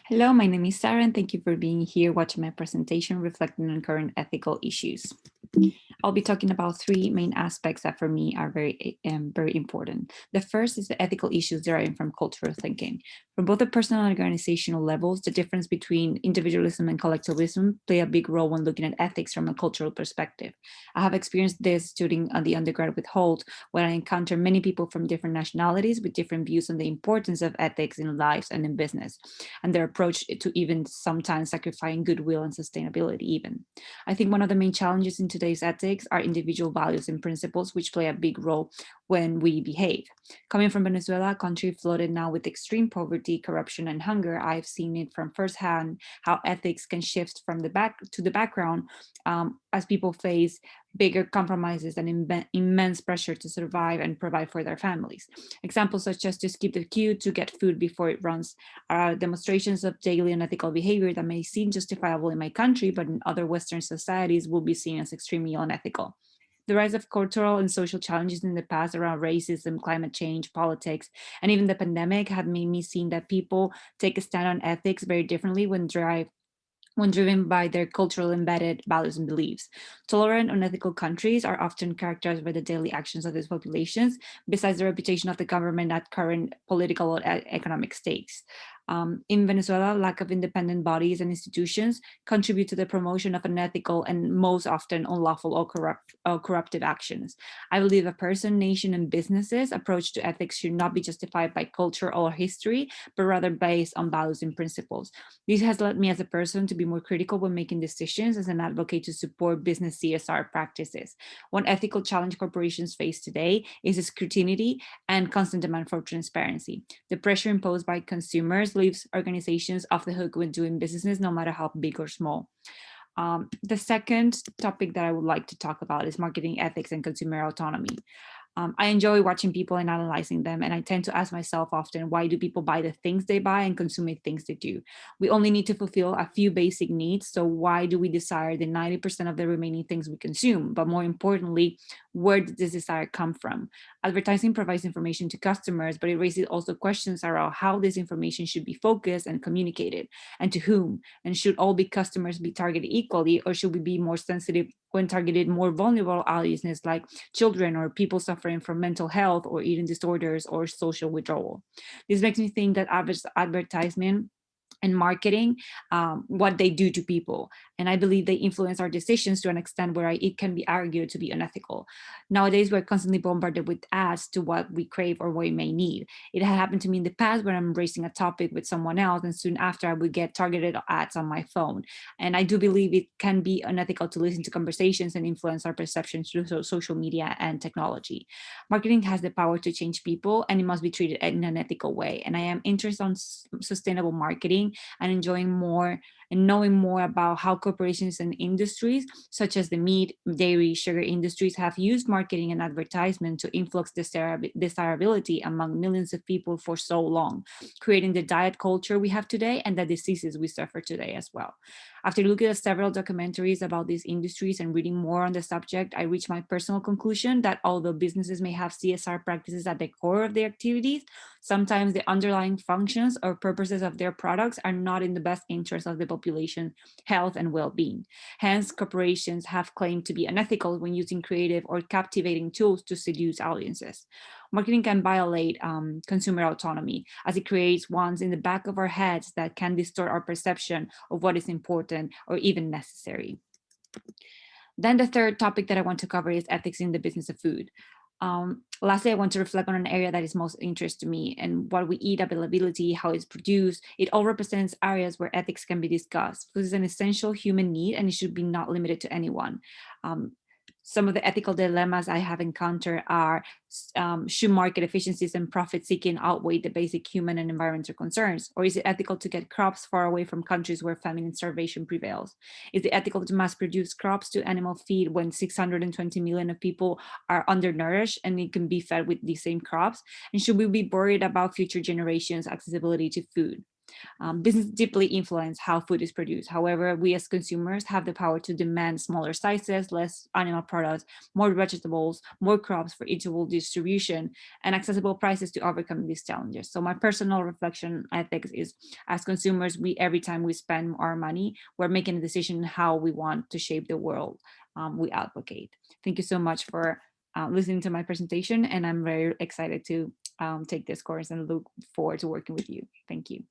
Hello, my name is Sarah, and thank you for being here watching my presentation reflecting on current ethical issues. I'll be talking about three main aspects that for me are very important. The first is the ethical issues deriving from cultural thinking. From both the personal and organizational levels, the difference between individualism and collectivism play a big role when looking at ethics from a cultural perspective. I have experienced this studying at the undergrad with Holt, where I encounter many people from different nationalities with different views on the importance of ethics in lives and in business, and their approach to even sometimes sacrificing goodwill and sustainability even. I think one of the main challenges in today's ethics are individual values and principles, which play a big role when we behave. Coming from Venezuela, a country flooded now with extreme poverty, corruption, and hunger, I've seen it from firsthand how ethics can shift from the back to the background as people face bigger compromises and immense pressure to survive and provide for their families. Examples such as to skip the queue to get food before it runs are demonstrations of daily unethical behavior that may seem justifiable in my country, but in other Western societies will be seen as extremely unethical. The rise of cultural and social challenges in the past around racism, climate change, politics, and even the pandemic have made me see that people take a stand on ethics very differently when driven by their cultural embedded values and beliefs. Tolerant, unethical countries are often characterized by the daily actions of these populations, besides the reputation of the government at current political or economic stakes. In Venezuela, lack of independent bodies and institutions contribute to the promotion of unethical and most often unlawful or corruptive actions. I believe a person, nation, and businesses' approach to ethics should not be justified by culture or history, but rather based on values and principles. This has led me as a person to be more critical when making decisions as an advocate to support business CSR practices. One ethical challenge corporations face today is scrutiny and constant demand for transparency. The pressure imposed by consumers leaves organizations off the hook when doing businesses, no matter how big or small. The second topic that I would like to talk about is marketing ethics and consumer autonomy. I enjoy watching people and analyzing them, and I tend to ask myself often, why do people buy the things they buy and consume the things they do? We only need to fulfill a few basic needs, so why do we desire the 90% of the remaining things we consume? But more importantly, where did this desire come from? Advertising provides information to customers, but it raises also questions around how this information should be focused and communicated, and to whom, and should all big customers be targeted equally, or should we be more sensitive when targeted more vulnerable audiences like children or people suffering from mental health or eating disorders or social withdrawal? This makes me think that advertisement and marketing, what they do to people. And I believe they influence our decisions to an extent where it can be argued to be unethical. Nowadays, we're constantly bombarded with ads to what we crave or what we may need. It had happened to me in the past when I'm raising a topic with someone else, and soon after, I would get targeted ads on my phone. And I do believe it can be unethical to listen to conversations and influence our perceptions through social media and technology. Marketing has the power to change people, and it must be treated in an ethical way. And I am interested on sustainable marketing and enjoying more and knowing more about how corporations and industries such as the meat, dairy, sugar industries have used marketing and advertisement to influx desirability among millions of people for so long, creating the diet culture we have today and the diseases we suffer today as well. After looking at several documentaries about these industries and reading more on the subject, I reached my personal conclusion that although businesses may have CSR practices at the core of their activities, sometimes the underlying functions or purposes of their products are not in the best interest of the population, health, and well being. Hence, corporations have claimed to be unethical when using creative or captivating tools to seduce audiences. Marketing can violate consumer autonomy as it creates ones in the back of our heads that can distort our perception of what is important or even necessary. Then the third topic that I want to cover is ethics in the business of food. Lastly, I want to reflect on an area that is most interest to me and what we eat, availability, how it's produced. It all represents areas where ethics can be discussed. Food is an essential human need and it should be not limited to anyone. Um, some of the ethical dilemmas I have encountered are, should market efficiencies and profit seeking outweigh the basic human and environmental concerns? Or is it ethical to get crops far away from countries where famine and starvation prevails? Is it ethical to mass produce crops to animal feed when 620 million of people are undernourished and it can be fed with the same crops? And should we be worried about future generations' accessibility to food? Business deeply influence how food is produced. However, we as consumers have the power to demand smaller sizes, less animal products, more vegetables, more crops for equitable distribution, and accessible prices to overcome these challenges. So my personal reflection, I think, is as consumers, we every time we spend our money, we're making a decision how we want to shape the world we advocate. Thank you so much for listening to my presentation, and I'm very excited to take this course and look forward to working with you. Thank you.